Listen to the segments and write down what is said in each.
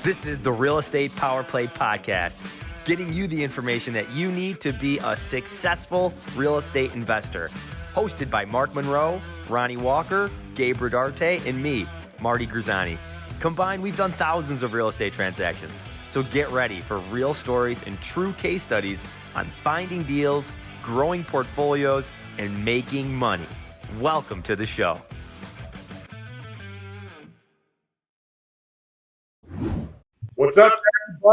This is the Real Estate Power Play Podcast, getting you the information that you need to be a successful real estate investor. Hosted by Mark Monroe, Ronnie Walker, Gabe Rodarte, and me, Marty Grizzanti. Combined, we've done thousands of real estate transactions. So get ready for real stories and true case studies on finding deals, growing portfolios, and making money. Welcome to the show. What's up,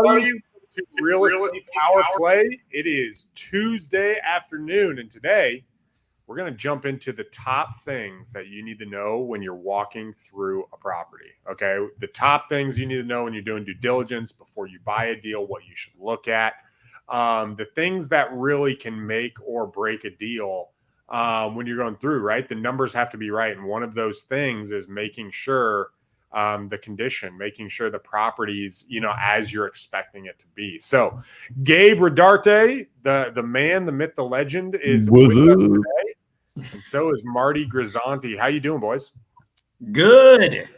everybody? To Real Estate Power Play. It is Tuesday afternoon, and today we're going to jump into the top things that you need to know when you're walking through a property. Okay, the top things you need to know when you're doing due diligence before you buy a deal, what you should look at, the things that really can make or break a deal when you're going through, right? The numbers have to be right, and one of those things is making sure the condition, making sure the property's, as you're expecting it to be. So Gabe Rodarte, the man, the myth, the legend is with us today. And so is Marty Grizzanti. How you doing, boys? Good.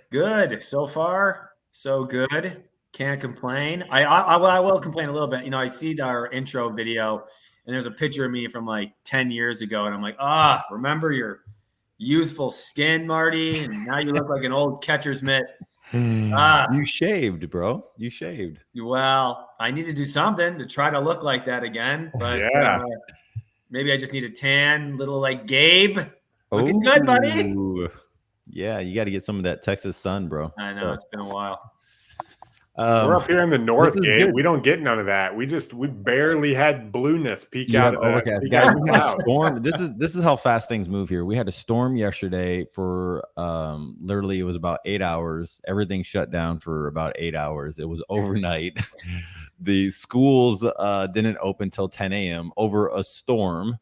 So far, so good. Can't complain. I will complain a little bit. I see our intro video and there's a picture of me from like 10 years ago. And I'm like, remember your youthful skin, Marty? And now you look like an old catcher's mitt. You shaved, bro. You shaved. Well, I need to do something to try to look like that again. But maybe I just need a tan, little like Gabe. Looking good, buddy. Yeah, you got to get some of that Texas sun, bro. I know, it's been a while. We're up here in the north, Gabe. We don't get none of that. We barely had blueness peek out of the clouds. Storm. This is how fast things move here. We had a storm yesterday for literally it was about 8 hours. Everything shut down for about 8 hours. It was overnight. The schools didn't open till 10 a.m. over a storm.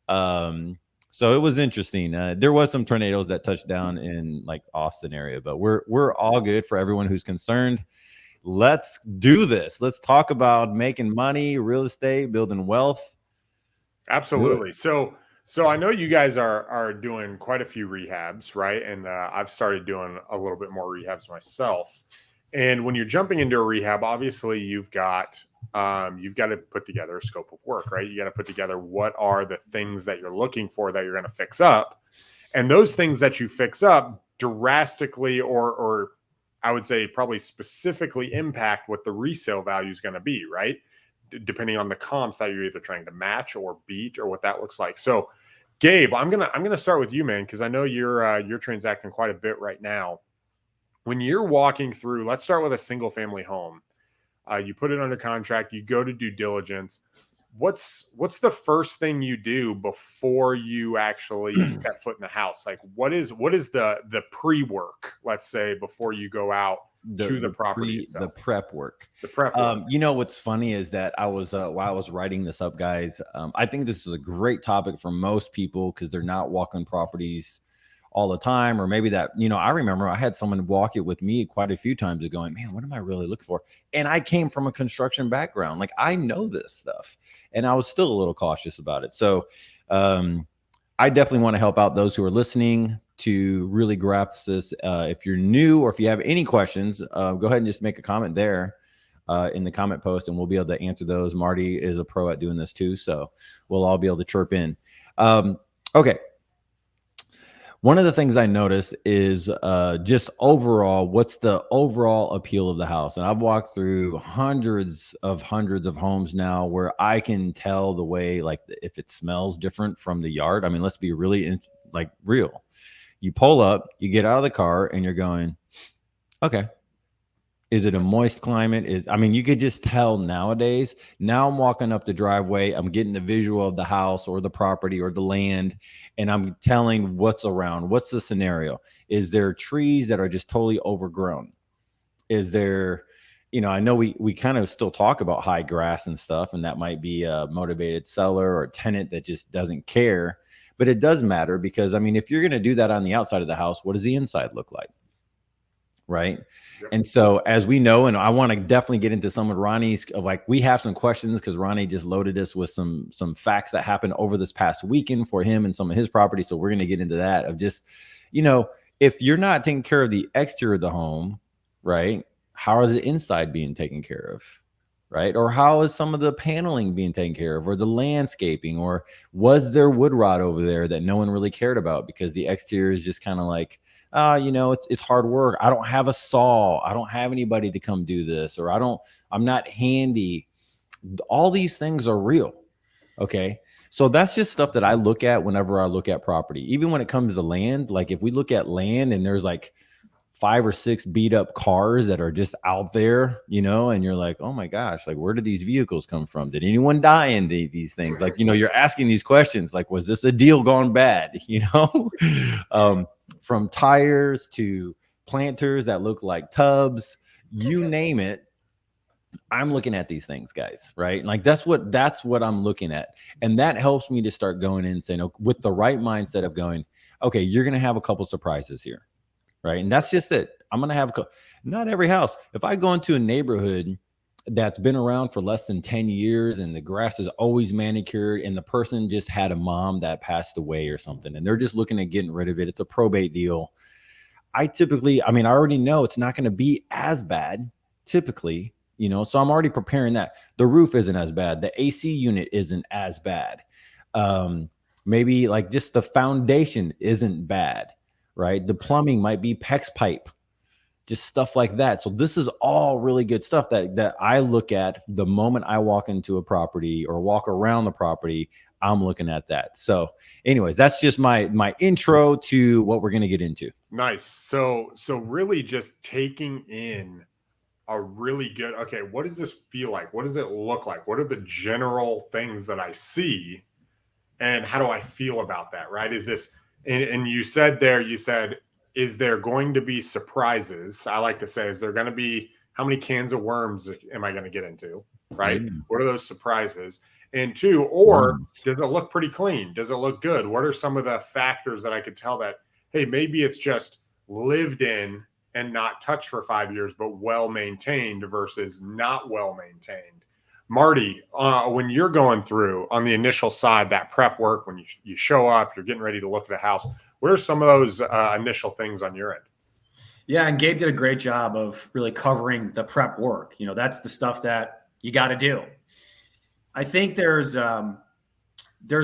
So it was interesting. There was some tornadoes that touched down in like Austin area, but we're all good for everyone who's concerned. Let's do this. Let's talk about making money, real estate, building wealth. Absolutely. So I know you guys are doing quite a few rehabs, right? And I've started doing a little bit more rehabs myself. And when you're jumping into a rehab, obviously you've got to put together a scope of work, right? You got to put together what are the things that you're looking for that you're going to fix up. And those things that you fix up drastically or I would say probably specifically impact what the resale value is going to be, right? Depending on the comps that you're either trying to match or beat or what that looks like. So Gabe, I'm gonna start with you, man, because I know you're transacting quite a bit right now. When you're walking through, let's start with a single family home. You put it under contract, you go to due diligence. What's the first thing you do before you actually step foot in the house? Like what is the pre-work, let's say, before you go out to the property itself? The prep work. What's funny is that I was while I was writing this up, guys, I think this is a great topic for most people because they're not walking properties all the time, or maybe that, I remember I had someone walk it with me quite a few times ago going, man, what am I really looking for? And I came from a construction background. Like I know this stuff and I was still a little cautious about it. So I definitely want to help out those who are listening to really grasp this. If you're new or if you have any questions, go ahead and just make a comment there in the comment post and we'll be able to answer those. Marty is a pro at doing this too. So we'll all be able to chirp in. Okay. One of the things I noticed is just overall, what's the overall appeal of the house? And I've walked through hundreds of homes now where I can tell the way, like if it smells different from the yard. I mean, let's be really real. You pull up, you get out of the car and you're going, okay. Is it a moist climate? You could just tell nowadays. Now I'm walking up the driveway. I'm getting the visual of the house or the property or the land, and I'm telling what's around. What's the scenario? Is there trees that are just totally overgrown? Is there, I know we kind of still talk about high grass and stuff, and that might be a motivated seller or a tenant that just doesn't care. But it does matter because, if you're going to do that on the outside of the house, what does the inside look like? Right. Yep. And so as we know, and I want to definitely get into some of Ronnie's, we have some questions because Ronnie just loaded us with some facts that happened over this past weekend for him and some of his property. So we're going to get into that of just, if you're not taking care of the exterior of the home, right? how is the inside being taken care of? Right? Or how is some of the paneling being taken care of, or the landscaping, or was there wood rot over there that no one really cared about because the exterior is just kind of like, it's hard work. I don't have a saw. I don't have anybody to come do this, or I'm not handy. All these things are real. Okay. So that's just stuff that I look at whenever I look at property. Even when it comes to land, like if we look at land and there's like 5 or 6 beat up cars that are just out there, and you're like, oh my gosh, like where did these vehicles come from? Did anyone die in these things? Like, you're asking these questions, like, was this a deal gone bad? From tires to planters that look like tubs, you name it. I'm looking at these things, guys, right? Like that's what I'm looking at. And that helps me to start going in and saying, with the right mindset of going, okay, you're going to have a couple surprises here. Right. And that's just it. I'm going to have not every house. If I go into a neighborhood that's been around for less than 10 years and the grass is always manicured and the person just had a mom that passed away or something and they're just looking at getting rid of it, it's a probate deal. I already know it's not going to be as bad typically, so I'm already preparing that. The roof isn't as bad. The AC unit isn't as bad. Maybe like just the foundation isn't bad. Right? The plumbing might be PEX pipe, just stuff like that. So this is all really good stuff that I look at the moment I walk into a property or walk around the property. I'm looking at that. So anyways, that's just my intro to what we're going to get into. Nice. So really just taking in a really good, okay, what does this feel like? What does it look like? What are the general things that I see? And how do I feel about that? Right? Is this, and you said, is there going to be surprises? I like to say, is there going to be, how many cans of worms am I going to get into? Right? What are those surprises? And 2, or does it look pretty clean? Does it look good? What are some of the factors that I could tell that, hey, maybe it's just lived in and not touched for 5 years, but well-maintained versus not well-maintained? Marty, when you're going through on the initial side, that prep work, when you show up, you're getting ready to look at a house, what are some of those initial things on your end? Yeah, and Gabe did a great job of really covering the prep work. That's the stuff that you got to do. I think there's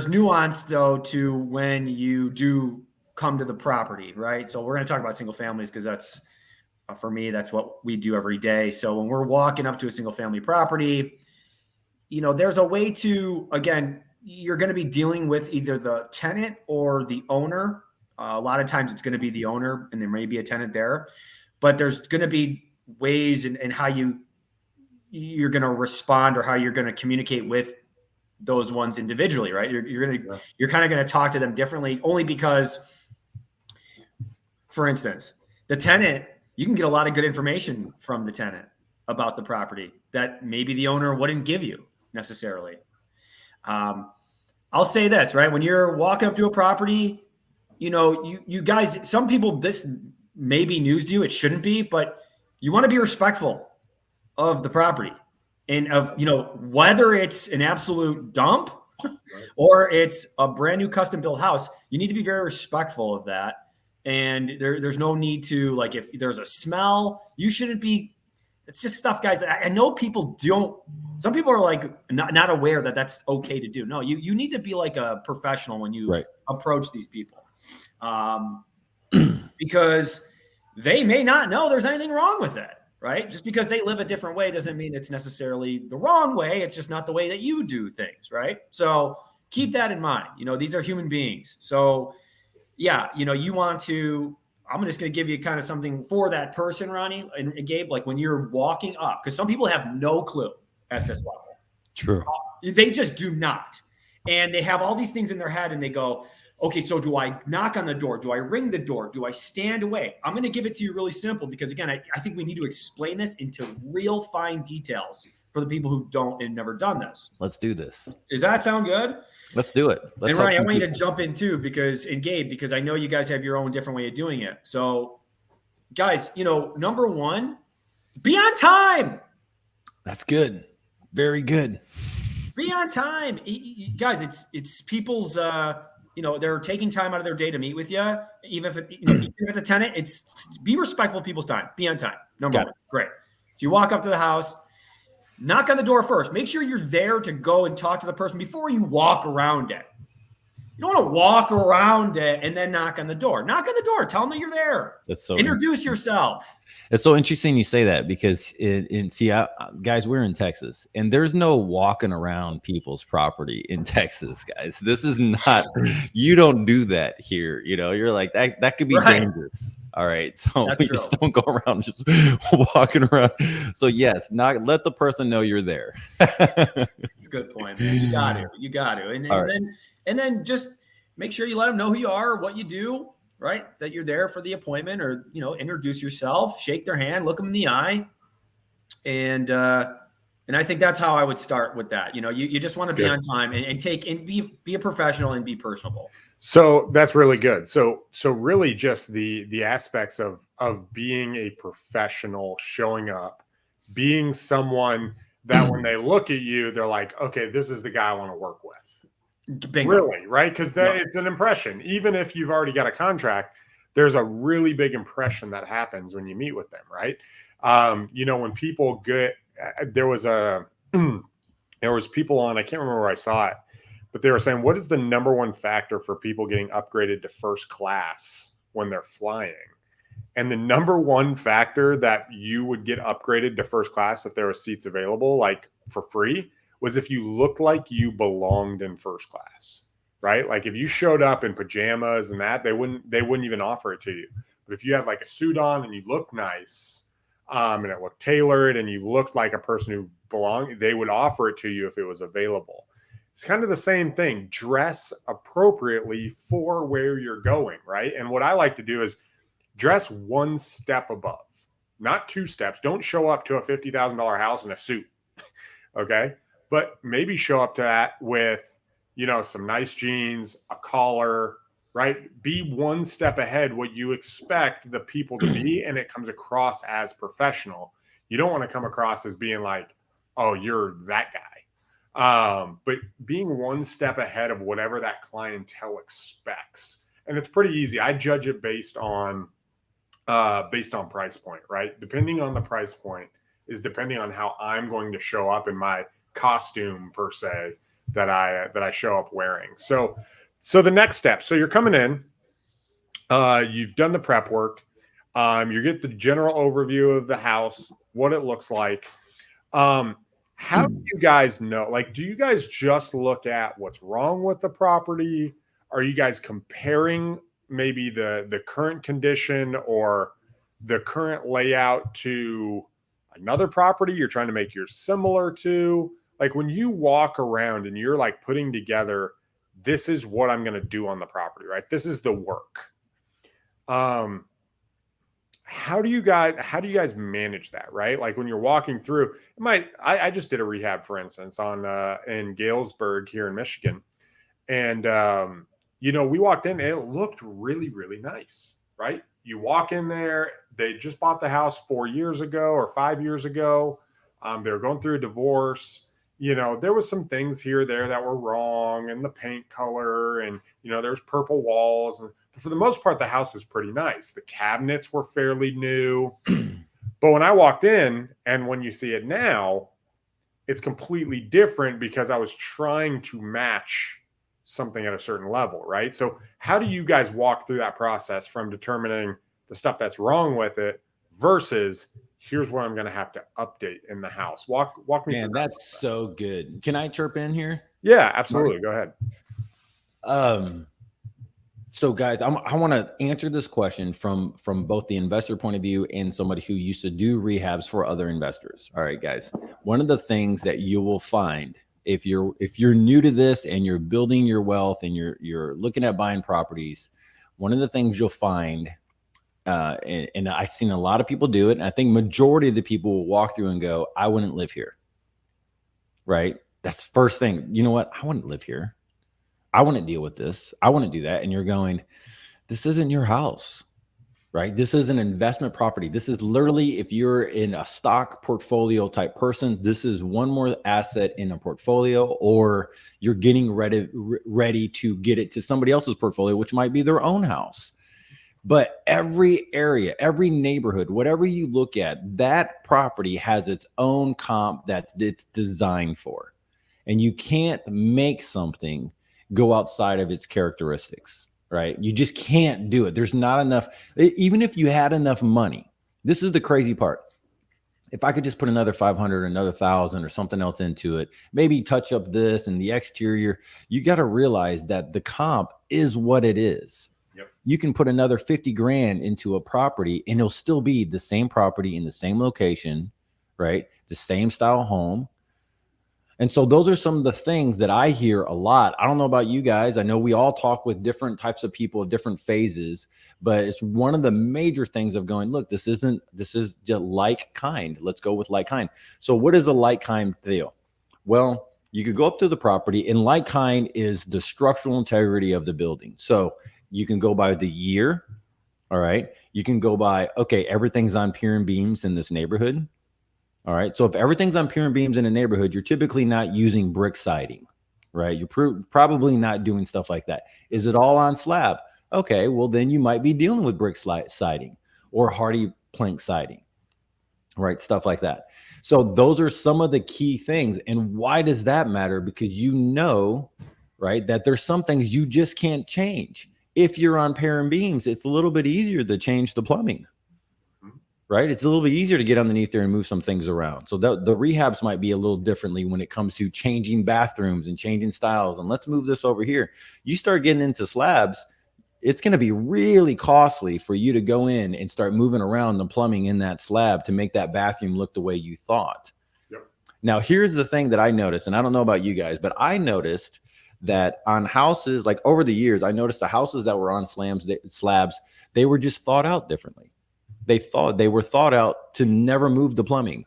nuance, though, to when you do come to the property, right? So we're going to talk about single families because that's, for me, that's what we do every day. So when we're walking up to a single family property, there's a way to, again, you're going to be dealing with either the tenant or the owner. A lot of times it's going to be the owner and there may be a tenant there, but there's going to be ways in how you're going to respond or how you're going to communicate with those ones individually, right? You're kind of going to talk to them differently only because, for instance, the tenant, you can get a lot of good information from the tenant about the property that maybe the owner wouldn't give you necessarily. I'll say this, right? When you're walking up to a property, you guys, some people, this may be news to you. It shouldn't be, but you want to be respectful of the property and of, whether it's an absolute dump or it's a brand new custom built house, you need to be very respectful of that. And there's no need to, like, if there's a smell, you shouldn't be. It's just stuff, guys. I know people don't. Some people are like not aware that that's okay to do. No, you need to be like a professional when you approach these people, because they may not know there's anything wrong with it. Right? Just because they live a different way doesn't mean it's necessarily the wrong way. It's just not the way that you do things. Right? So keep that in mind. These are human beings. So yeah, you want to. I'm just going to give you kind of something for that person, Ronnie and Gabe, like when you're walking up, because some people have no clue at this level. True. They just do not. And they have all these things in their head and they go, okay, so do I knock on the door? Do I ring the door? Do I stand away? I'm going to give it to you really simple because, again, I think we need to explain this into real fine details for the people who don't and never done this. Let's do this. Does that sound good? Let's do it. And Ronnie, I want you to jump in too, because I know you guys have your own different way of doing it. So guys, number one, be on time. That's good. Very good. Be on time. Guys, it's people's, they're taking time out of their day to meet with you. Even if it's a tenant, be respectful of people's time. Be on time. Number one. Great. So you walk up to the house, knock on the door first. Make sure you're there to go and talk to the person before you walk around it. You don't want to walk around it and then knock on the door. Knock on the door. Tell them that you're there. That's so introduce yourself. It's so interesting you say that because guys, we're in Texas and there's no walking around people's property in Texas, guys. This is not, you don't do that here. You know, you're like that could be dangerous. All right. So we just don't go around just walking around. So yes, let the person know you're there. That's a good point, man. You got to. And then just make sure you let them know who you are, what you do. Right, that you're there for the appointment, or introduce yourself, shake their hand, look them in the eye, and I think that's how I would start with that. You just want to be on time and be a professional and be personable. So that's really good. So really just the aspects of being a professional, showing up, being someone that when they look at you, they're like, okay, this is the guy I want to work with. Bingo. Really, right? Because it's an impression. Even if you've already got a contract, there's a really big impression that happens when you meet with them, right? When people get, there was people on, I can't remember where I saw it, but they were saying, what is the number one factor for people getting upgraded to first class when they're flying? And the number one factor that you would get upgraded to first class if there were seats available, like for free, was if you looked like you belonged in first class, right? Like if you showed up in pajamas and that, they wouldn't even offer it to you. But if you had like a suit on and you looked nice, and it looked tailored and you looked like a person who belonged, they would offer it to you if it was available. It's kind of the same thing. Dress appropriately for where you're going, right? And what I like to do is dress one step above, not two steps. Don't show up to a $50,000 house in a suit, okay? But maybe show up to that with, some nice jeans, a collar, right? Be one step ahead what you expect the people to be, and it comes across as professional. You don't want to come across as being like, oh, you're that guy. But being one step ahead of whatever that clientele expects. And it's pretty easy. I judge it based on price point, right? Depending on the price point is depending on how I'm going to show up in my costume per se that I show up wearing. So the next step, so you're coming in, you've done the prep work, you get the general overview of the house, what it looks like. How do you guys know? Like, do you guys just look at what's wrong with the property? Are you guys comparing maybe the current condition or the current layout to another property you're trying to make yours similar to? Like when you walk around and you're like putting together, this is what I'm going to do on the property, right? This is the work. How do you guys manage that, right? Like when you're walking through, I just did a rehab, for instance, in Galesburg here in Michigan. And, we walked in and it looked really, really nice, right? You walk in there, they just bought the house 4 years ago or 5 years ago. They were going through a divorce. There was some things here or there that were wrong, and the paint color, and there's purple walls, and for the most part the house was pretty nice. The cabinets were fairly new. But when I walked in, and when you see it now, it's completely different because I was trying to match something at a certain level, right? So how do you guys walk through that process from determining the stuff that's wrong with it versus here's what I'm going to have to update in the house? Walk me through that. That's so good. Can I chirp in here? Yeah, absolutely. Go ahead. So guys, I want to answer this question from both the investor point of view and somebody who used to do rehabs for other investors. All right, guys. One of the things that you will find if you're new to this and you're building your wealth and you're looking at buying properties, one of the things you'll find, and I've seen a lot of people do it, and I think majority of the people will walk through and go, I wouldn't live here. Right? That's the first thing. You know what? I wouldn't live here. I wouldn't deal with this. I wouldn't do that. And you're going, this isn't your house, right? This is an investment property. This is literally, if you're in a stock portfolio type person, this is one more asset in a portfolio, or you're getting ready to get it to somebody else's portfolio, which might be their own house. But every area, every neighborhood, whatever you look at, that property has its own comp it's designed for. And you can't make something go outside of its characteristics, right? You just can't do it. There's not enough. Even if you had enough money, this is the crazy part. If I could just put another 500, another 1,000 or something else into it, maybe touch up this and the exterior, you got to realize that the comp is what it is. Yep. You can put another 50 grand into a property and it'll still be the same property in the same location, right? The same style home. And so those are some of the things that I hear a lot. I don't know about you guys. I know we all talk with different types of people at different phases, but it's one of the major things of going, look, this is just like kind. Let's go with like kind. So what is a like kind deal? Well, you could go up to the property, and like kind is the structural integrity of the building. So you can go by the year. All right. You can go by, okay, everything's on pier and beams in this neighborhood. All right. So if everything's on pier and beams in a neighborhood, you're typically not using brick siding, right? You're probably not doing stuff like that. Is it all on slab? Okay. Well, then you might be dealing with brick siding or hardy plank siding, right? Stuff like that. So those are some of the key things. And why does that matter? Because you know, right, that there's some things you just can't change. If you're on pier and beams, it's a little bit easier to change the plumbing. Right? It's a little bit easier to get underneath there and move some things around. So the rehabs might be a little differently when it comes to changing bathrooms and changing styles. And let's move this over here. You start getting into slabs, it's going to be really costly for you to go in and start moving around the plumbing in that slab to make that bathroom look the way you thought. Yep. Now, here's the thing that I noticed, and I don't know about you guys, but I noticed that on houses, like over the years, I noticed the houses that were on slabs, they were just thought out differently. They were thought out to never move the plumbing.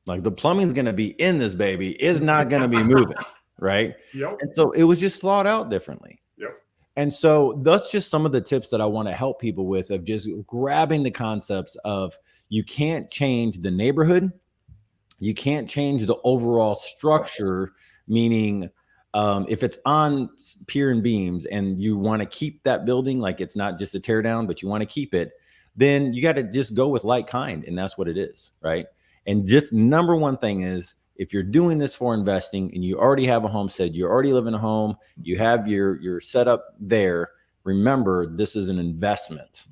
Like the plumbing's going to be in this baby, is not going to be moving, right? Yep. And so it was just thought out differently. Yep. And so that's just some of the tips that I want to help people with, of just grabbing the concepts of you can't change the neighborhood. You can't change the overall structure, meaning if it's on pier and beams and you want to keep that building, like it's not just a tear down, but you want to keep it, then you got to just go with like kind. And that's what it is, right? And just number one thing is, if you're doing this for investing and you already have a homestead, you already live in a home, you have your setup there, remember, this is an investment,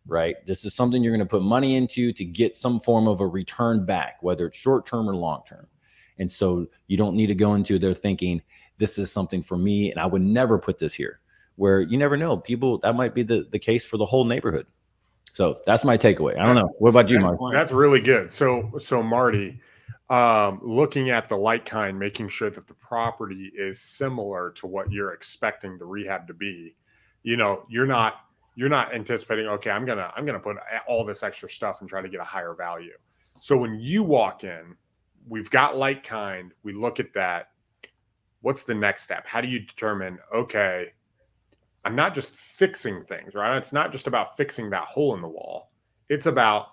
right? This is something you're going to put money into to get some form of a return back, whether it's short-term or long-term. And so you don't need to go into there thinking, this is something for me, and I would never put this here, where you never know. People, that might be the case for the whole neighborhood. So that's my takeaway. I don't know. What about you, Mark? That's really good. So Marty, looking at the like kind, making sure that the property is similar to what you're expecting the rehab to be. You know, you're not anticipating, okay, I'm gonna put all this extra stuff and try to get a higher value. So when you walk in, we've got like kind, we look at that. What's the next step? How do you determine, okay, I'm not just fixing things, right? It's not just about fixing that hole in the wall. It's about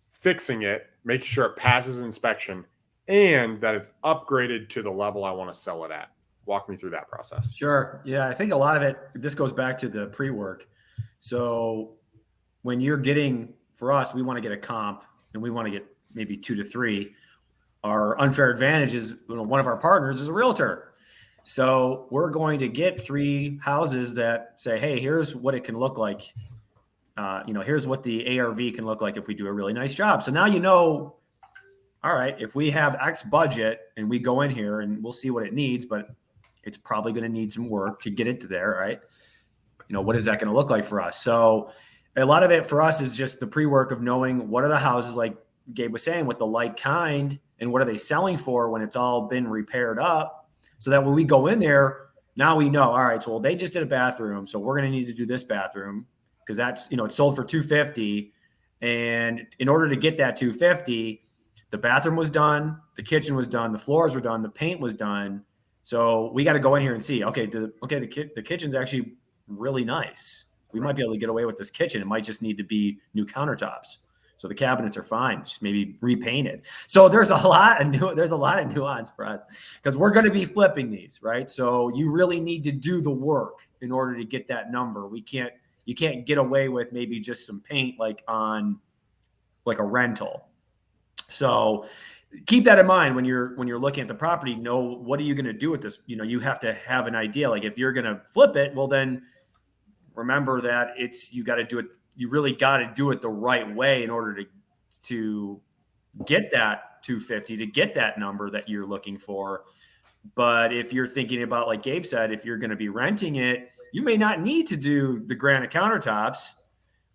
fixing it, making sure it passes inspection, and that it's upgraded to the level I want to sell it at. Walk me through that process. Sure. Yeah, I think a lot of it, this goes back to the pre-work. So when you're getting, for us, we want to get a comp and we want to get maybe 2 to 3. Our unfair advantage is, one of our partners is a realtor. So we're going to get 3 houses that say, hey, here's what it can look like. Here's what the ARV can look like if we do a really nice job. So now you know, all right, if we have X budget and we go in here and we'll see what it needs, but it's probably going to need some work to get it to there, right? What is that going to look like for us? So a lot of it for us is just the pre-work of knowing what are the houses, like Gabe was saying, with the like kind, and what are they selling for when it's all been repaired up, so that when we go in there, now we know, all right, so they just did a bathroom, so we're going to need to do this bathroom because that's, it's sold for $250. And in order to get that $250, the bathroom was done, the kitchen was done, the floors were done, the paint was done. So we got to go in here and see, okay, the kitchen's actually really nice. We might be able to get away with this kitchen. It might just need to be new countertops. So the cabinets are fine, just maybe repainted. So there's a lot of nuance for us because we're going to be flipping these, right? So you really need to do the work in order to get that number. We can't You can't get away with maybe just some paint like on like a rental. So keep that in mind when you're looking at the property. Know what are you going to do with this? You know, you have to have an idea. Like if you're going to flip it, well then remember that you got to do it. You really got to do it the right way in order to get that 250, to get that number that you're looking for. But if you're thinking about, like Gabe said, if you're going to be renting it, you may not need to do the granite countertops,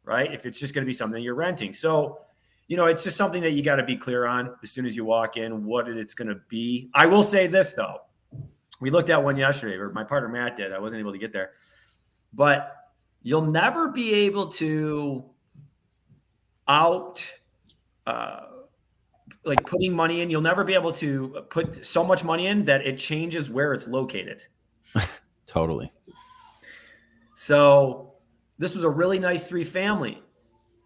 right? If it's just going to be something you're renting. So, you know, it's just something that you got to be clear on as soon as you walk in, what it's going to be. I will say this though. We looked at one yesterday, or my partner Matt did. I wasn't able to get there, but you'll never be able to like putting money in. You'll never be able to put so much money in that it changes where it's located. Totally. So this was a really nice 3-family.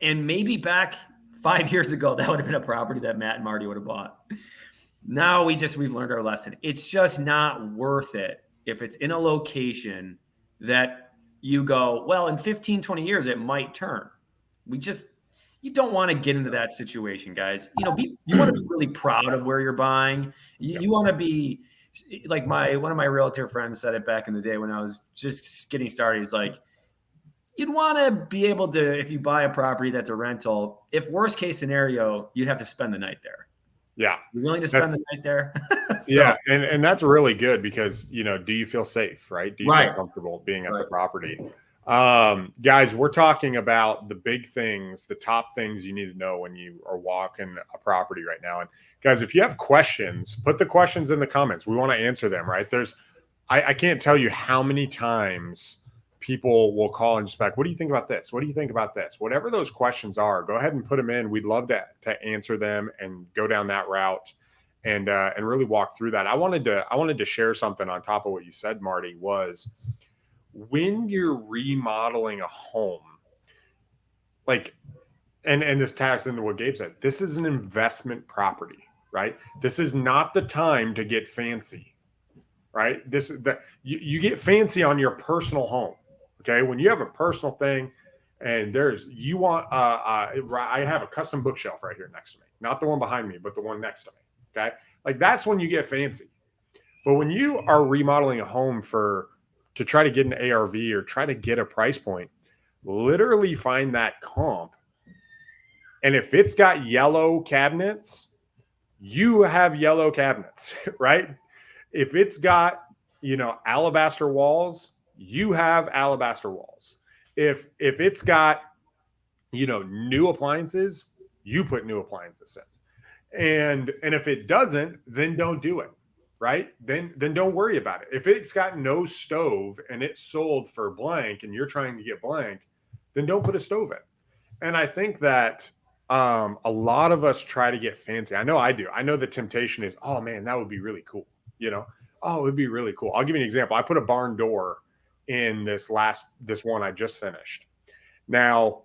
And maybe back 5 years ago, that would have been a property that Matt and Marty would have bought. Now we've learned our lesson. It's just not worth it if it's in a location that you go, well, in 15, 20 years, it might turn. You don't want to get into that situation, guys. You know, you want to be really proud of where you're buying. You want to be like one of my realtor friends said it back in the day when I was just getting started. He's like, you'd want to be able to, if you buy a property that's a rental, if worst case scenario, you'd have to spend the night there. Yeah. You're willing to spend the night there? So, yeah. And that's really good because, you know, do you feel safe, right? Do you feel comfortable being at the property? Guys, we're talking about the big things, the top things you need to know when you are walking a property right now. And guys, if you have questions, put the questions in the comments. We want to answer them, right? I can't tell you how many times people will call and just back, what do you think about this? What do you think about this? Whatever those questions are, go ahead and put them in. We'd love to answer them and go down that route and really walk through that. I wanted to share something on top of what you said, Marty, was when you're remodeling a home, like, and this taps into what Gabe said, this is an investment property, right? This is not the time to get fancy, right? You get fancy on your personal home. Okay, when you have a personal thing, and I have a custom bookshelf right here next to me, not the one behind me, but the one next to me. Okay, like that's when you get fancy. But when you are remodeling a home to try to get an ARV or try to get a price point, literally find that comp. And if it's got yellow cabinets, you have yellow cabinets, right? If it's got, alabaster walls, you have alabaster walls. If it's got, new appliances, you put new appliances in. And if it doesn't, then don't do it, right? Then don't worry about it. If it's got no stove and it's sold for blank and you're trying to get blank, then don't put a stove in. And I think that a lot of us try to get fancy. I know I do. I know the temptation is, oh man, that would be really cool. Oh, it would be really cool. I'll give you an example. I put a barn door in this one I just finished. Now,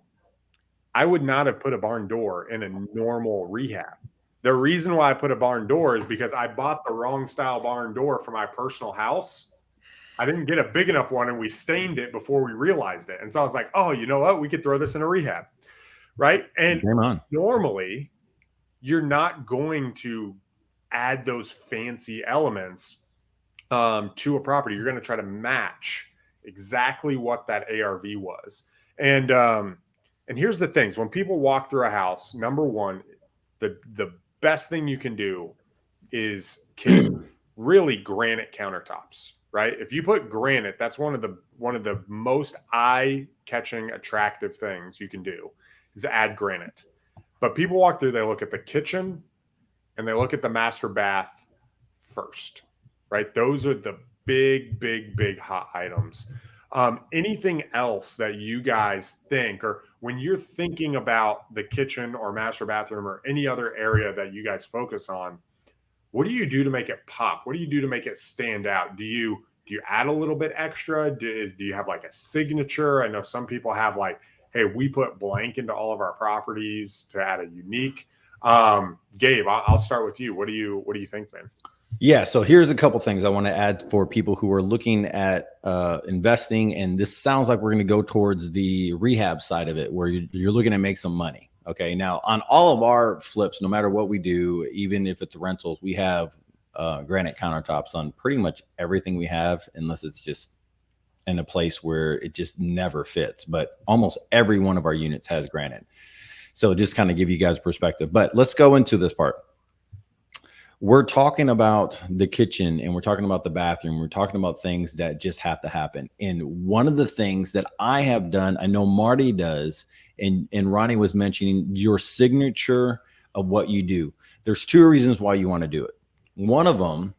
I would not have put a barn door in a normal rehab. The reason why I put a barn door is because I bought the wrong style barn door for my personal house. I didn't get a big enough one and we stained it before we realized it. And so I was like, oh, you know what? We could throw this in a rehab, right? And normally you're not going to add those fancy elements to a property. You're going to try to match exactly what that ARV was. And here's the things. When people walk through a house, number one, the best thing you can do is really granite countertops, right? If you put granite, that's one of the most eye-catching, attractive things you can do is add granite. But people walk through, they look at the kitchen and they look at the master bath first, right? Those are the big hot items. Anything else that you guys think, or when you're thinking about the kitchen or master bathroom or any other area that you guys focus on, what do you do to make it pop? What do you do to make it stand out? Do you add a little bit extra? Do you have like a signature? I know some people have like, hey, we put blank into all of our properties to add a unique. Gabe, I'll start with you. What do you think, man? Yeah. So here's a couple things I want to add for people who are looking at investing. And this sounds like we're going to go towards the rehab side of it, where you're looking to make some money. Okay. Now, on all of our flips, no matter what we do, even if it's rentals, we have granite countertops on pretty much everything we have, unless it's just in a place where it just never fits. But almost every one of our units has granite. So just kind of give you guys perspective. But let's go into this part. We're talking about the kitchen and we're talking about the bathroom. We're talking about things that just have to happen. And one of the things that I have done, I know Marty does, and Ronnie was mentioning your signature of what you do. There's two reasons why you want to do it. One of them,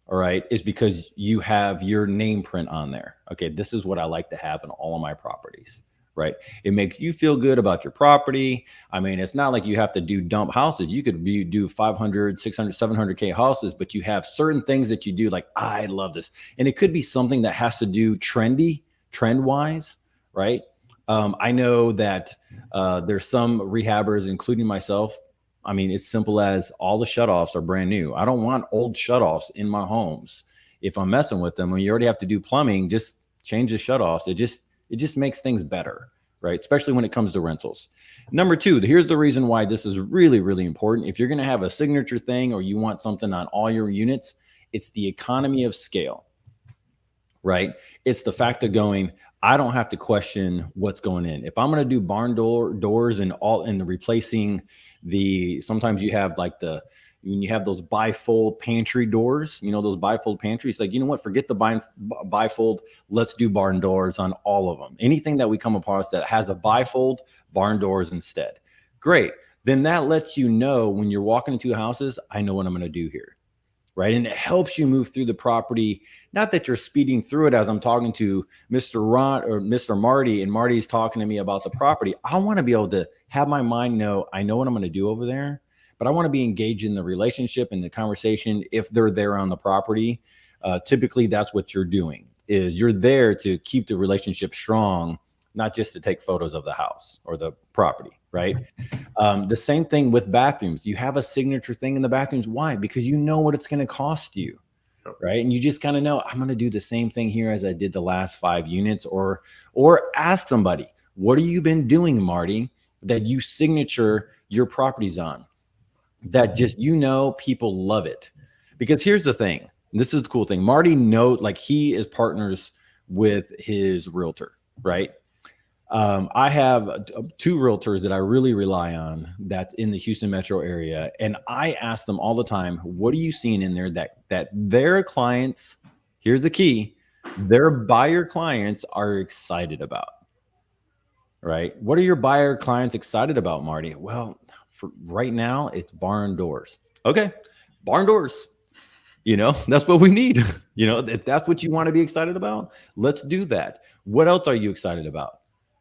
all right, is because you have your name print on there. Okay, this is what I like to have in all of my properties. Right. It makes you feel good about your property. I mean, it's not like you have to do dump houses. You could do 500, 600, 700K houses, but you have certain things that you do like, I love this. And it could be something that has to do trend wise. Right. I know that there's some rehabbers, including myself. I mean, it's simple as all the shutoffs are brand new. I don't want old shutoffs in my homes. If I'm messing with them, when you already have to do plumbing, just change the shutoffs. It just makes things better, right? Especially when it comes to rentals. Number two, here's the reason why this is really, really important. If you're going to have a signature thing or you want something on all your units, it's the economy of scale, right? It's the fact of going, I don't have to question what's going in. If I'm going to do barn doors and the replacing sometimes you have like when you have those bifold pantry doors, those bifold pantries, like, you know what, forget the bifold. Let's do barn doors on all of them. Anything that we come across that has a bifold, barn doors instead. Great. Then that lets you know when you're walking into houses, I know what I'm going to do here. Right. And it helps you move through the property. Not that you're speeding through it as I'm talking to Mr. Ron or Mr. Marty, and Marty's talking to me about the property. I want to be able to have my mind know, I know what I'm going to do over there, but I want to be engaged in the relationship and the conversation if they're there on the property. Typically, that's what you're doing, is you're there to keep the relationship strong, not just to take photos of the house or the property. Right. The same thing with bathrooms. You have a signature thing in the bathrooms. Why? Because you know what it's going to cost you. Right. And you just kind of know, I'm going to do the same thing here as I did the last 5 units, or ask somebody, what have you been doing, Marty, that you signature your properties on? That just, people love it. Because here's the thing. This is the cool thing. Marty knows, like, he is partners with his realtor, right? I have 2 realtors that I really rely on that's in the Houston metro area. And I ask them all the time, what are you seeing in there that their clients, here's the key, their buyer clients are excited about, right? What are your buyer clients excited about, Marty? Well, for right now, it's barn doors. Okay, barn doors. That's what we need. If that's what you want to be excited about, let's do that. What else are you excited about?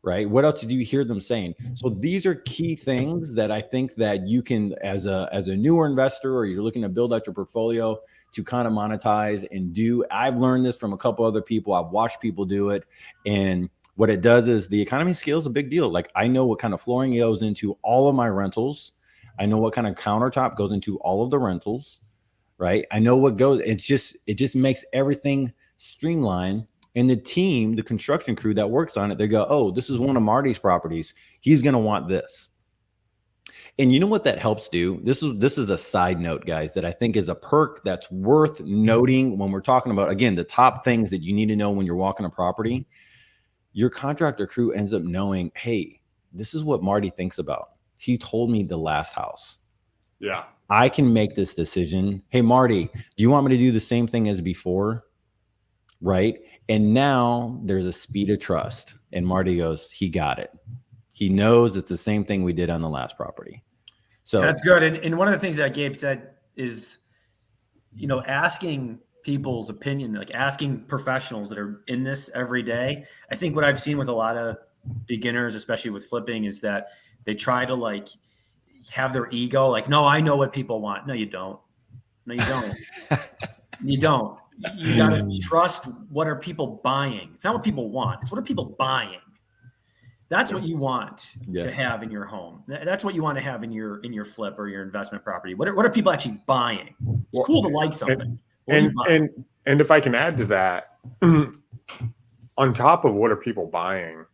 Right? What else do you hear them saying? So these are key things that I think that you can, as a newer investor, or you're looking to build out your portfolio to kind of monetize and do. I've learned this from a couple other people. I've watched people do it. And what it does is the economy scale is a big deal. Like, I know what kind of flooring goes into all of my rentals. I know what kind of countertop goes into all of the rentals, right? I know what goes. It just makes everything streamlined. And the team, the construction crew that works on it, they go, oh, this is one of Marty's properties. He's going to want this. And you know what that helps do? This is a side note, guys, that I think is a perk that's worth noting when we're talking about, again, the top things that you need to know when you're walking a property. Your contractor crew ends up knowing, hey, this is what Marty thinks about. He told me the last house. Yeah. I can make this decision. Hey, Marty, do you want me to do the same thing as before? Right. And now there's a speed of trust. And Marty goes, he got it. He knows it's the same thing we did on the last property. So that's good. And one of the things that Gabe said is, asking people's opinion, like asking professionals that are in this every day. I think what I've seen with a lot of beginners, especially with flipping, is that they try to like have their ego. Like, no, I know what people want. No, you don't. No, you don't. You don't. You got to trust what are people buying. It's not what people want. It's what are people buying. That's what you want Yeah. to have in your home. That's what you want to have in your flip or your investment property. What are people actually buying? It's cool to like something. And if I can add to that, on top of what are people buying,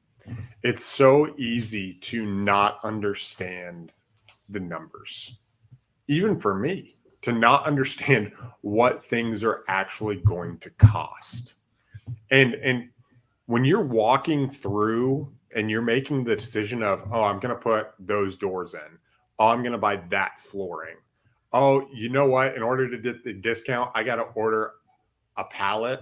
it's so easy to not understand the numbers. Even for me, to not understand what things are actually going to cost. And when you're walking through and you're making the decision of, oh, I'm going to put those doors in. Oh, I'm going to buy that flooring. Oh, you know what? In order to get the discount, I got to order a pallet,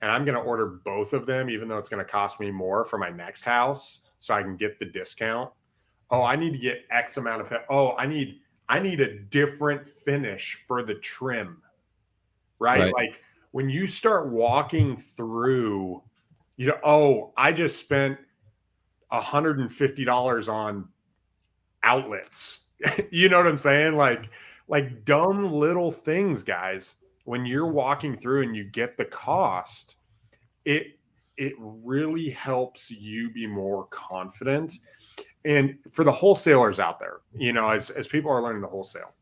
and I'm going to order both of them, even though it's going to cost me more for my next house so I can get the discount. Oh, I need to get X amount of, I need a different finish for the trim, right? Like when you start walking through, I just spent $150 on outlets. You know what I'm saying? Like dumb little things, guys. When you're walking through and you get the cost, it really helps you be more confident. And for the wholesalers out there, as people are learning to wholesale,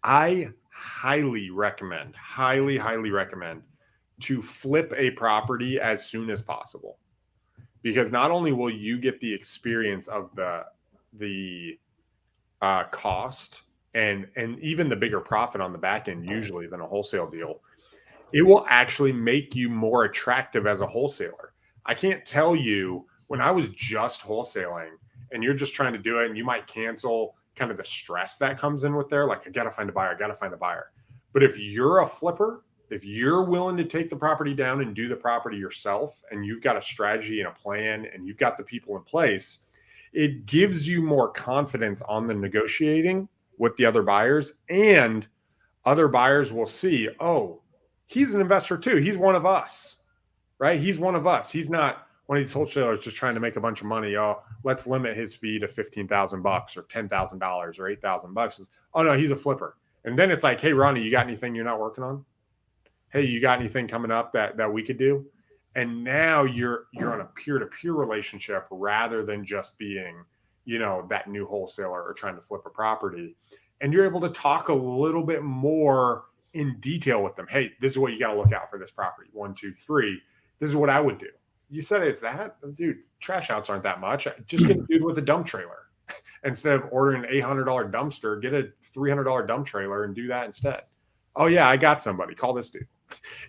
I highly recommend to flip a property as soon as possible, because not only will you get the experience of the cost and even the bigger profit on the back end usually than a wholesale deal, it will actually make you more attractive as a wholesaler. I can't tell you, when I was just wholesaling and you're just trying to do it and you might cancel, kind of the stress that comes in with there. Like, I got to find a buyer. But if you're a flipper, if you're willing to take the property down and do the property yourself, and you've got a strategy and a plan and you've got the people in place, it gives you more confidence on the negotiating with the other buyers, and other buyers will see, oh, he's an investor too. He's one of us, right? He's one of us. He's not one of these wholesalers just trying to make a bunch of money. Oh, let's limit his fee to $15,000 or $10,000 or $8,000. Oh no, he's a flipper. And then it's like, hey, Ronnie, you got anything you're not working on? Hey, you got anything coming up that we could do? And now you're on a peer-to-peer relationship rather than just being, that new wholesaler or trying to flip a property. And you're able to talk a little bit more in detail with them. Hey, this is what you got to look out for this property. 1, 2, 3. This is what I would do. You said it's that? Dude, trash outs aren't that much. Just get a dude with a dump trailer. Instead of ordering an $800 dumpster, get a $300 dump trailer and do that instead. Oh yeah, I got somebody. Call this dude.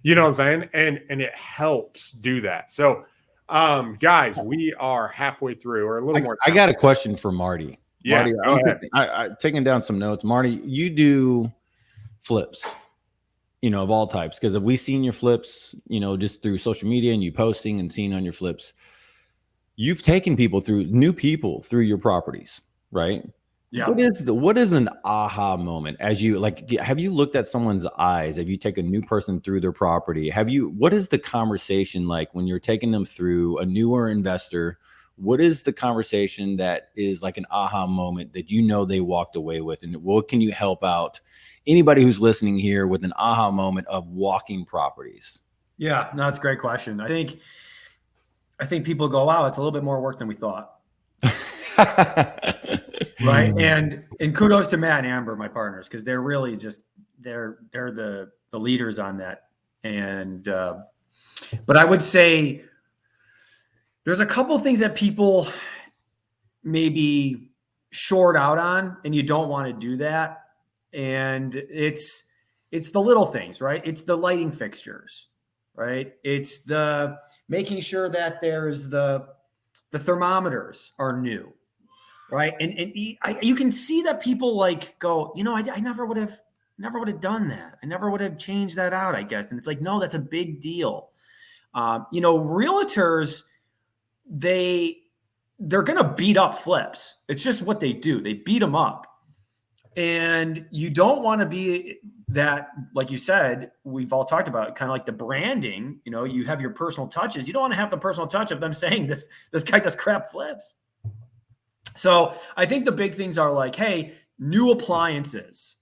You know what I'm saying? And it helps do that. So, guys, we are halfway through, or a little more. I got a question for Marty. Yeah, Marty, I'm taking down some notes. Marty, you do flips, of all types, because we've seen your flips, just through social media and you posting and seeing on your flips. You've taken new people through your properties, right? Yeah. What is an aha moment as you have you looked at someone's eyes? Have you taken a new person through their property? What is the conversation like when you're taking them through, a newer investor? What is the conversation that is like an aha moment that they walked away with? And what can you help out anybody who's listening here with an aha moment of walking properties? Yeah, no, it's a great question. I think people go, wow, it's a little bit more work than we thought. Right. And kudos to Matt and Amber, my partners, because they're really just, they're the leaders on that. And, but I would say there's a couple things that people maybe short out on, and you don't want to do that. And it's the little things, right? It's the lighting fixtures, right? It's the making sure that there's the thermometers are new, right? And you can see that people go, I never would have done that. I never would have changed that out, I guess. And it's like, no, that's a big deal. Realtors, they're going to beat up flips. It's just what they do. They beat them up. And you don't want to be that, like you said, we've all talked about kind of like the branding, you have your personal touches. You don't want to have the personal touch of them saying this guy does crap flips. So I think the big things are like, hey, new appliances.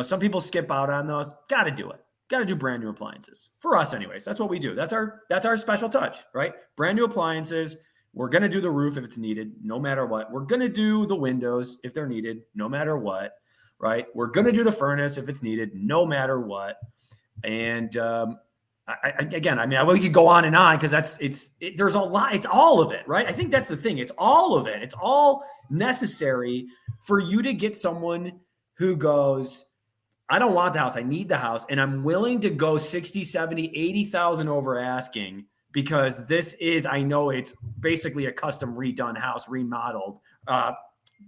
Some people skip out on those. Got to do it. Got to do brand new appliances for us anyways. That's what we do. That's our special touch, right? Brand new appliances, We're going to do the roof if it's needed, no matter what. We're going to do the windows if they're needed, no matter what, right? We're going to do the furnace if it's needed, no matter what. And we could go on and on because there's a lot. It's all of it, right? I think that's the thing. It's all of it. It's all necessary for you to get someone who goes, I don't want the house. I need the house. And I'm willing to go 60, 70, 80,000 over asking because this is, I know it's basically a custom redone house, remodeled.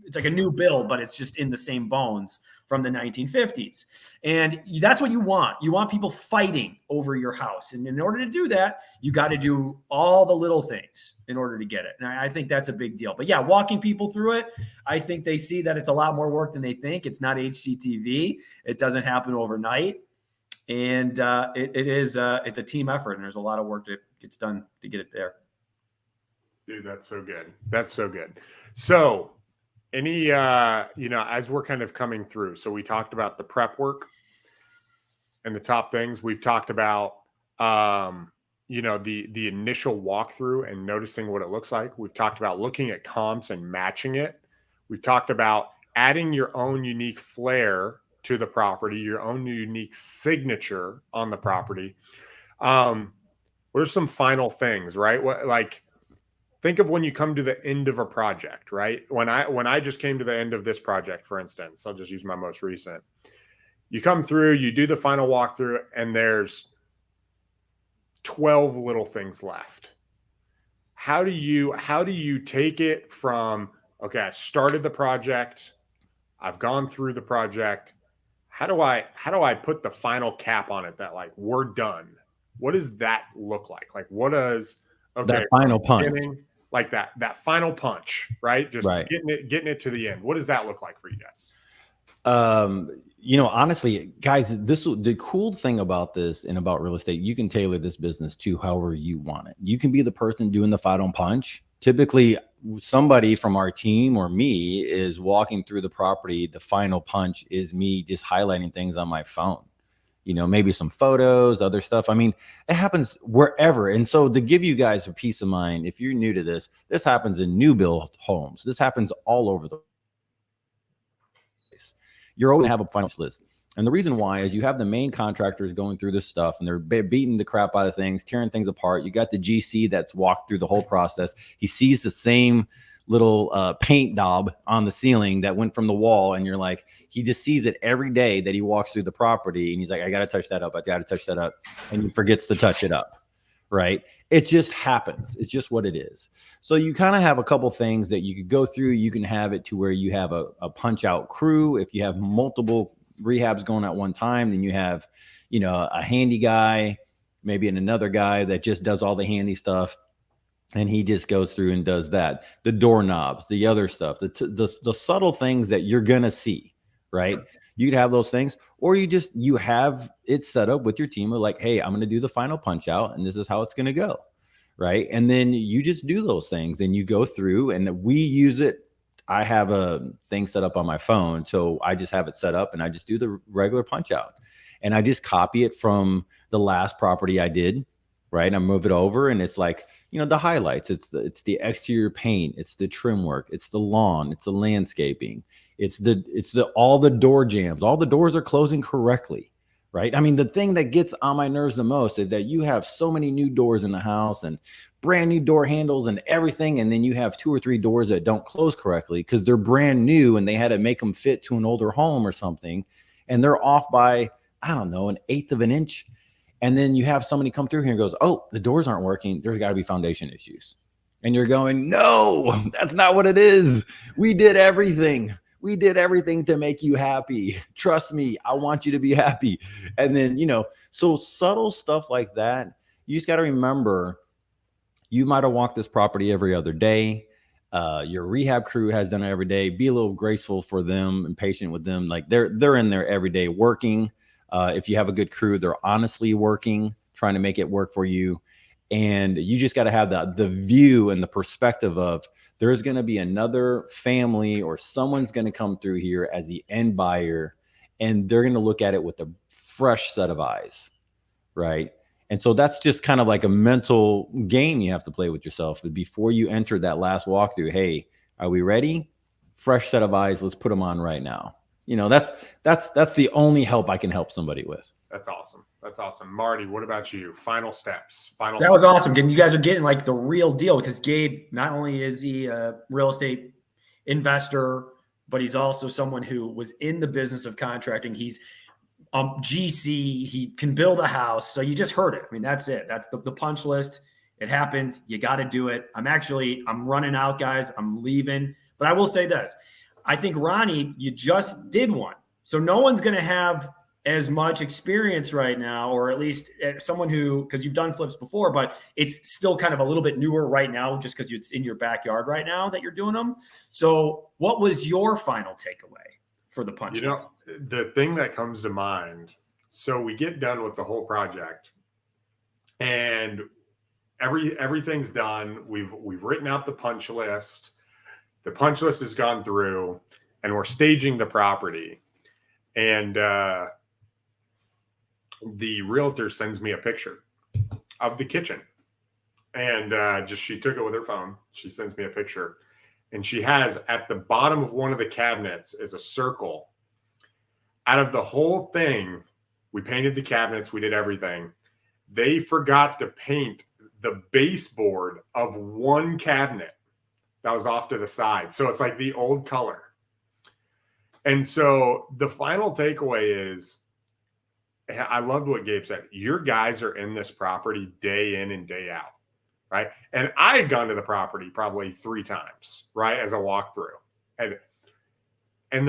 It's like a new build, but it's just in the same bones from the 1950s. And that's what you want. You want people fighting over your house. And in order to do that, you got to do all the little things in order to get it. And I think that's a big deal. But yeah, walking people through it, I think they see that it's a lot more work than they think. It's not HGTV. It doesn't happen overnight. And it's a team effort. And there's a lot of work that gets done to get it there. Dude, that's so good. That's so good. So any, as we're kind of coming through, so we talked about the prep work and the top things. We've talked about, the initial walkthrough and noticing what it looks like. We've talked about looking at comps and matching it. We've talked about adding your own unique flair to the property, your own unique signature on the property. What are some final things, right? Think of when you come to the end of a project, right? When I just came to the end of this project, for instance, I'll just use my most recent. You come through, you do the final walkthrough, and there's 12 little things left. How do you take it from, okay, I started the project, I've gone through the project. How do I put the final cap on it that like we're done? What does that look like? Like what does that final punch? Like that final punch, right? Just right. getting it to the end. What does that look like for you guys? Honestly, guys, the cool thing about this and about real estate, you can tailor this business to however you want it. You can be the person doing the final punch. Typically, somebody from our team or me is walking through the property. The final punch is me just highlighting things on my phone. Maybe some photos, other stuff. I mean, it happens wherever. And so to give you guys a peace of mind, if you're new to this happens in new build homes. This happens all over the place. You're always going to have a final list. And the reason why is you have the main contractors going through this stuff and they're beating the crap out of things, tearing things apart. You got the GC that's walked through the whole process. He sees the same little paint daub on the ceiling that went from the wall. And you're like, he just sees it every day that he walks through the property. And he's like, I got to touch that up. I got to touch that up. And he forgets to touch it up. Right. It just happens. It's just what it is. So you kind of have a couple things that you could go through. You can have it to where you have a punch out crew. If you have multiple rehabs going at one time, then you have, a handy guy, maybe another guy that just does all the handy stuff. And he just goes through and does that. The doorknobs, the other stuff, the subtle things that you're going to see, right? You could have those things, or you have it set up with your team of like, hey, I'm going to do the final punch out and this is how it's going to go. Right. And then you just do those things and you go through and we use it. I have a thing set up on my phone. So I just have it set up and I just do the regular punch out and I just copy it from the last property I did. Right. I move it over and it's like, the highlights. It's the exterior paint. It's the trim work. It's the lawn. It's the landscaping. It's all the door jambs. All the doors are closing correctly. Right. I mean, the thing that gets on my nerves the most is that you have so many new doors in the house and brand new door handles and everything. And then you have 2 or 3 doors that don't close correctly because they're brand new and they had to make them fit to an older home or something. And they're off by, I don't know, 1/8 of an inch. And then you have somebody come through here and goes, oh, the doors aren't working. There's got to be foundation issues. And you're going, no, that's not what it is. We did everything. We did everything to make you happy. Trust me, I want you to be happy. And then, so subtle stuff like that, you just got to remember, you might have walked this property every other day. Your rehab crew has done it every day. Be a little graceful for them and patient with them. Like they're in there every day working. If you have a good crew, they're honestly working, trying to make it work for you. And you just got to have the view and the perspective of there's going to be another family or someone's going to come through here as the end buyer. And they're going to look at it with a fresh set of eyes. Right. And so that's just kind of like a mental game you have to play with yourself before you enter that last walkthrough. Hey, are we ready? Fresh set of eyes. Let's put them on right now. That's the only help I can help somebody with. That's awesome. That's awesome. Marty, what about you? Final steps. That was awesome. You guys are getting like the real deal, because Gabe, not only is he a real estate investor, but he's also someone who was in the business of contracting. He's GC, he can build a house. So you just heard it. I mean, that's it. That's the punch list. It happens. You got to do it. I'm running out, guys. I'm leaving. But I will say this. I think, Ronnie, you just did one. So no one's going to have as much experience right now, or at least someone who, because you've done flips before, but it's still kind of a little bit newer right now, just because it's in your backyard right now that you're doing them. So what was your final takeaway for the punch list? The thing that comes to mind, so we get done with the whole project and everything's done. We've written out the punch list. The punch list has gone through, and we're staging the property. And the realtor sends me a picture of the kitchen, and she took it with her phone. She sends me a picture, and she has at the bottom of one of the cabinets is a circle. Out of the whole thing, we painted the cabinets, we did everything. They forgot to paint the baseboard of one cabinet that was off to the side. So it's like the old color. And so the final takeaway is, I loved what Gabe said. Your guys are in this property day in and day out, right? And I had gone to the property probably 3 times, right, as a walkthrough. And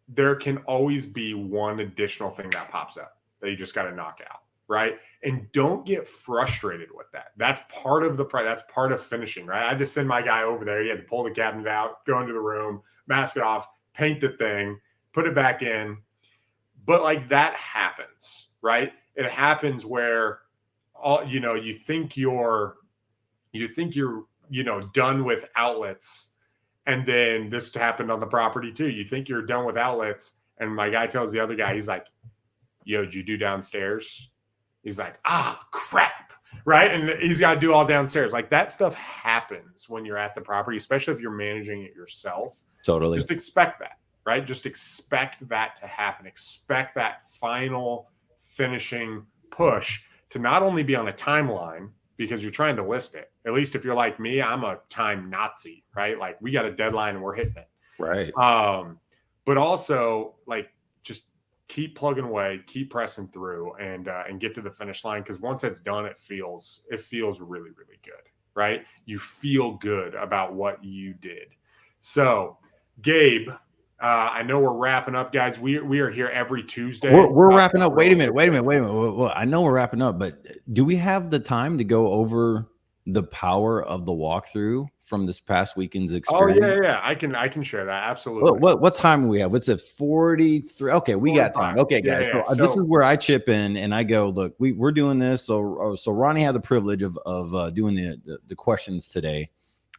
there can always be one additional thing that pops up that you just got to knock out, right? And don't get frustrated with that. That's part of that's part of finishing, right? I had to send my guy over there. He had to pull the cabinet out, go into the room, mask it off, paint the thing, put it back in. But like that happens, right? It happens where you think you're done with outlets, and then this happened on the property too. You think you're done with outlets, and my guy tells the other guy, he's like, "Yo, did you do downstairs?" He's like, crap, right? And he's got to do all downstairs. Like that stuff happens when you're at the property, especially if you're managing it yourself. Totally. Just expect that. Right? Just expect that to happen. Expect that final finishing push to not only be on a timeline because you're trying to list it. At least if you're like me, I'm a time Nazi, right? Like we got a deadline and we're hitting it. Right. But also like just keep plugging away, keep pressing through and get to the finish line. Because once it's done, it feels really, really good, right? You feel good about what you did. So Gabe, I know we're wrapping up, guys. We are here every Tuesday. We're wrapping up. Wait a minute. Well, I know we're wrapping up, but do we have the time to go over the power of the walkthrough from this past weekend's experience? Oh yeah. I can share that. Absolutely. What time do we have? What's it? 43. Okay, we 45. Got time. Okay, guys. Yeah. So this is where I chip in and I go, look, we're doing this. So Ronnie had the privilege of doing the questions today.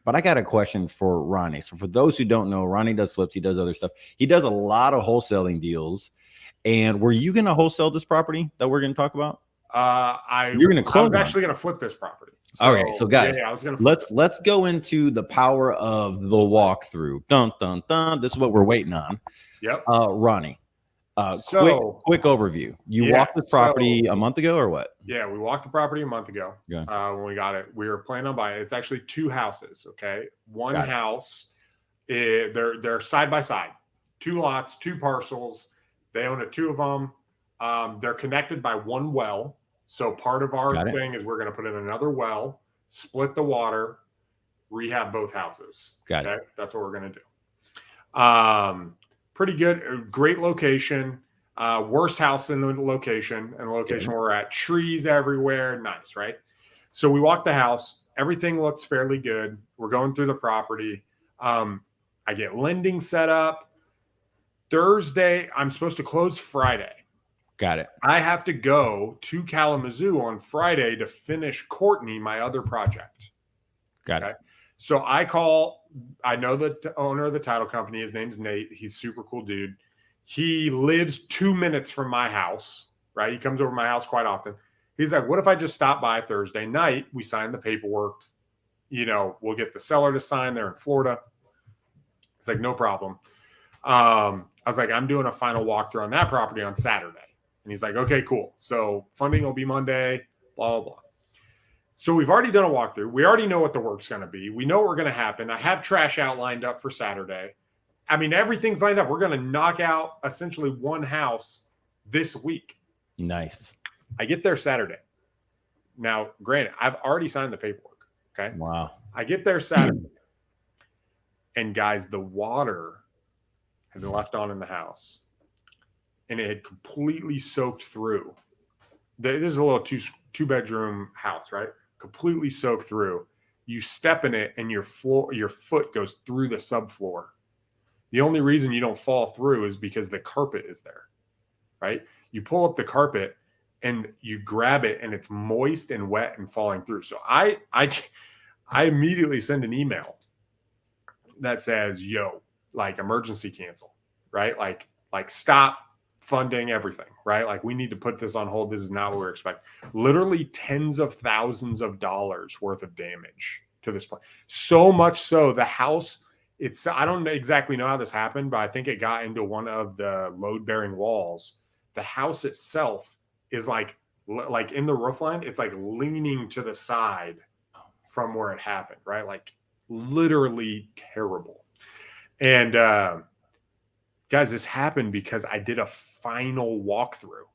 But I got a question for Ronnie. So for those who don't know, Ronnie does flips. He does other stuff. He does a lot of wholesaling deals. And were you going to wholesale this property that we're going to talk about? You're going to close. I was actually going to flip this property. So, okay, so guys, I was going to. Let's go into the power of the walkthrough. Dun dun dun. This is what we're waiting on. Yep. Ronnie. Quick overview. You walked this property a month ago or what? Yeah, we walked the property a month ago. Yeah. When we got it, we were planning on buying it. It's actually 2 houses. Okay. One house, they're side by side, 2 lots, 2 parcels. They own 2 of them. They're connected by 1 well. So part of our thing is we're going to put in another well, split the water, rehab both houses. Got it. That's what we're going to do. Pretty good. Great location. Worst house in the location where we're at. Trees everywhere. Nice, right? So we walk the house. Everything looks fairly good. We're going through the property. I get lending set up. Thursday, I'm supposed to close Friday. Got it. I have to go to Kalamazoo on Friday to finish Courtney, my other project. Got it. So I know the owner of the title company. His name's Nate. He's super cool dude. He lives 2 minutes from my house, right? He comes over to my house quite often. He's like, what if I just stop by Thursday night? We sign the paperwork. We'll get the seller to sign. They're in Florida. It's like, no problem. I was like, I'm doing a final walkthrough on that property on Saturday. And he's like, okay, cool. So funding will be Monday, blah, blah, blah. So we've already done a walkthrough. We already know what the work's going to be. We know what's going to happen. I have trash out lined up for Saturday. I mean, everything's lined up. We're going to knock out essentially one house this week. Nice. I get there Saturday. Now, granted, I've already signed the paperwork. Okay. Wow. I get there Saturday. And guys, the water had been left on in the house. And it had completely soaked through. This is a little two-bedroom house, right? Completely soaked through. You step in it and your foot goes through the subfloor. The only reason you don't fall through is because the carpet is there, right? You pull up the carpet and you grab it and it's moist and wet and falling through. So I immediately send an email that says, yo, like emergency cancel, right? Like stop funding everything, right? Like we need to put this on hold. This is not what we're expecting. Literally tens of thousands of dollars worth of damage to this point. So much so the house, I don't exactly know how this happened, but I think it got into one of the load-bearing walls. The house itself is like in the roof line, it's like leaning to the side from where it happened, right? Like literally terrible. And guys, this happened because I did a final walkthrough,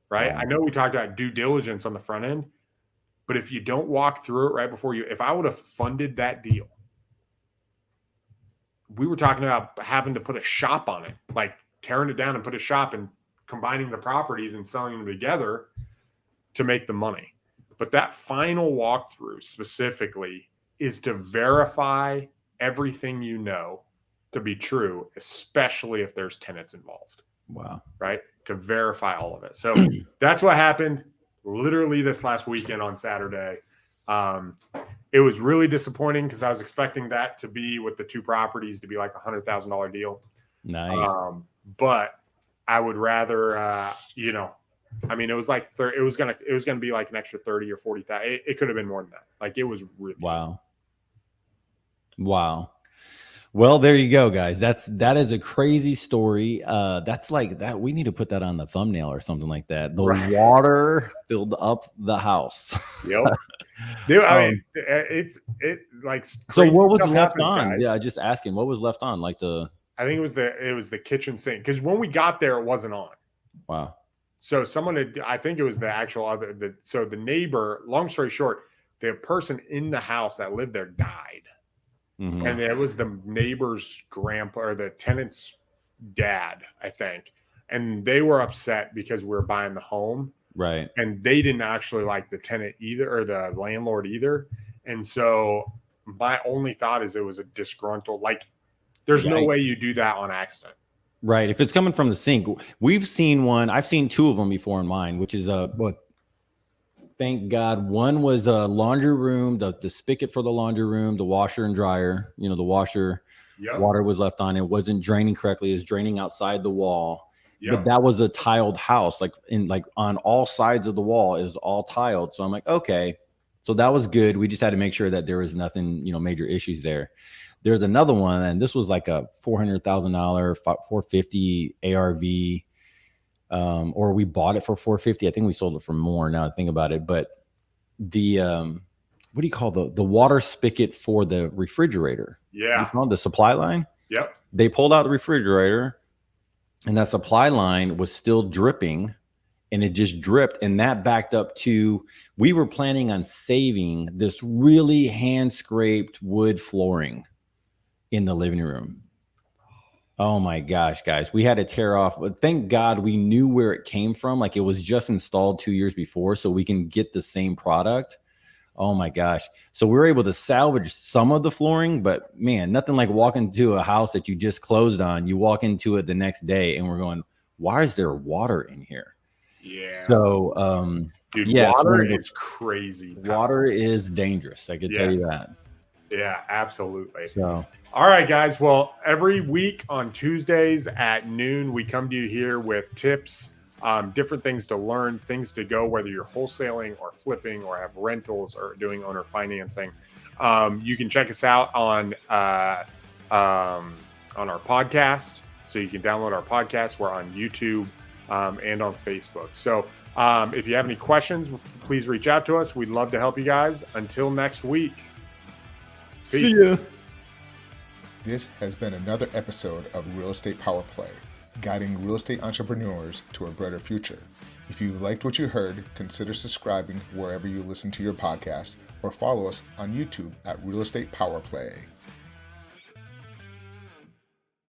right? I know we talked about due diligence on the front end, but if you don't walk through it right before if I would have funded that deal, we were talking about having to put a shop on it, like tearing it down and put a shop and combining the properties and selling them together to make the money. But that final walkthrough specifically is to verify everything you know to be true, especially if there's tenants involved. Wow. Right? To verify all of it. So that's what happened literally this last weekend on Saturday. It was really disappointing because I was expecting that to be with the two properties to be like $100,000 deal. Nice. But I would rather, I mean, it was like it was gonna be like an extra 30 or 40,000. It could have been more than that. Like it was really wow. Well, there you go, guys. That is a crazy story. That's like that. We need to put that on the thumbnail or something like that. The water filled up the house. Yep. Dude, I mean, it like. So what was left on? Guys. Yeah, just asking. What was left on? Like I think it was the kitchen sink because when we got there, it wasn't on. Wow. So I think it was the actual so the neighbor. Long story short, the person in the house that lived there died. Mm-hmm. And it was the neighbor's grandpa or the tenant's dad, I think. And they were upset because we were buying the home. Right. And they didn't actually like the tenant either or the landlord either. And so my only thought is it was a disgruntled, like there's no way you do that on accident. Right. If it's coming from the sink, we've seen one. I've seen two of them before in mine, which is thank God. One was a laundry room, the spigot for the laundry room, the washer and dryer, the washer, water was left on. It wasn't draining correctly. It was draining outside the wall. Yep. But that was a tiled house, like on all sides of the wall is all tiled. So I'm like, okay, so that was good. We just had to make sure that there was nothing, major issues there. There's another one, and this was like a $400,000, $450 ARV. Or we bought it for $450. I think we sold it for more now I think about it. But the what do you call the water spigot for the refrigerator? Yeah. The supply line? Yep. They pulled out the refrigerator and that supply line was still dripping and it just dripped. And that backed up to, we were planning on saving this really hand scraped wood flooring in the living room. Oh my gosh, guys, we had to tear off. But thank God we knew where it came from. Like it was just installed 2 years before, so we can get the same product. Oh my gosh. So we were able to salvage some of the flooring, but man, nothing like walking to a house that you just closed on. You walk into it the next day and we're going, why is there water in here? Yeah. So, dude, water is crazy. Water is dangerous. I can tell you that. Yeah, absolutely. So, all right, guys. Well, every week on Tuesdays at noon, we come to you here with tips different things to learn, things to go, whether you're wholesaling or flipping or have rentals or doing owner financing. You can check us out on our podcast. So you can download our podcast. We're on YouTube and on Facebook. So if you have any questions, please reach out to us. We'd love to help you guys. Until next week. Peace. See ya. This has been another episode of Real Estate Power Play, guiding real estate entrepreneurs to a brighter future. If you liked what you heard, consider subscribing wherever you listen to your podcast or follow us on YouTube at Real Estate Power Play.